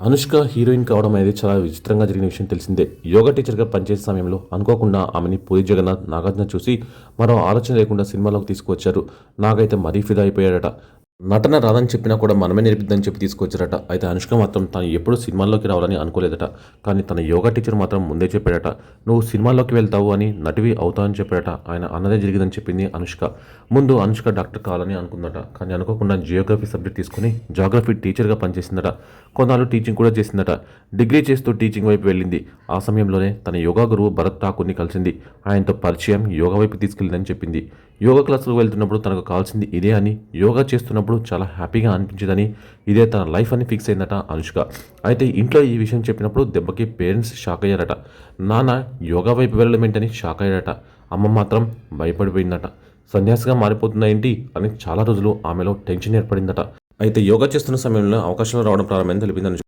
Anushka heroine కావడం అనేది చాలా విచిత్రంగా జరిగిన విషయం తెలిసిందే. యోగా టీచర్గా పనిచేసే సమయంలో అనుకోకుండా ఆమెని పూరి జగన్నాథ్, నాగార్జున చూసి మరో ఆలోచన లేకుండా సినిమాలోకి తీసుకువచ్చారు. నాగైతే మరీ ఫిదా అయిపోయాడట. నటన రాదని చెప్పినా కూడా మనమే నేర్పిద్దని చెప్పి తీసుకొచ్చారట. అయితే అనుష్క మాత్రం తను ఎప్పుడు సినిమాల్లోకి రావాలని అనుకోలేదట. కానీ తన యోగా టీచర్ మాత్రం ముందే చెప్పాడట. నువ్వు సినిమాల్లోకి వెళ్తావు అని, నటివి అవుతావని చెప్పాడట. ఆయన అన్నదే జరిగిందని చెప్పింది అనుష్క. ముందు అనుష్క డాక్టర్ కావాలని అనుకుందట. కానీ అనుకోకుండా జియోగ్రఫీ సబ్జెక్ట్ తీసుకుని జాగ్రఫీ టీచర్గా పనిచేసిందట. కొన్నాళ్ళు టీచింగ్ కూడా చేసిందట. డిగ్రీ చేస్తూ టీచింగ్ వైపు వెళ్ళింది. ఆ సమయంలోనే తన యోగా గురువు భరత్ ఠాకూర్ని కలిసింది. ఆయనతో పరిచయం యోగా వైపు తీసుకెళ్ళిందని చెప్పింది. యోగా క్లాసులకు వెళ్తున్నప్పుడు తనకు కావాల్సింది ఇదే అని, యోగా చేస్తున్నప్పుడు చాలా హ్యాపీగా అనిపించిందని, ఇదే తన లైఫ్ అని ఫిక్స్ అయిందట అనుష్క. అయితే ఇంట్లో ఈ విషయం చెప్పినప్పుడు దెబ్బకి పేరెంట్స్ షాక్ అయ్యారట. నాన్న యోగా వైపు వెళ్ళడం ఏంటని షాక్ అయ్యారట. అమ్మ మాత్రం భయపడిపోయిందట. సన్యాసిగా మారిపోతుందా ఏంటి అని చాలా రోజులు ఆమెలో టెన్షన్ ఏర్పడిందట. అయితే యోగా చేస్తున్న సమయంలో అవకాశాలు రావడం ప్రారంభమైందని తెలిపింది అనుష్క.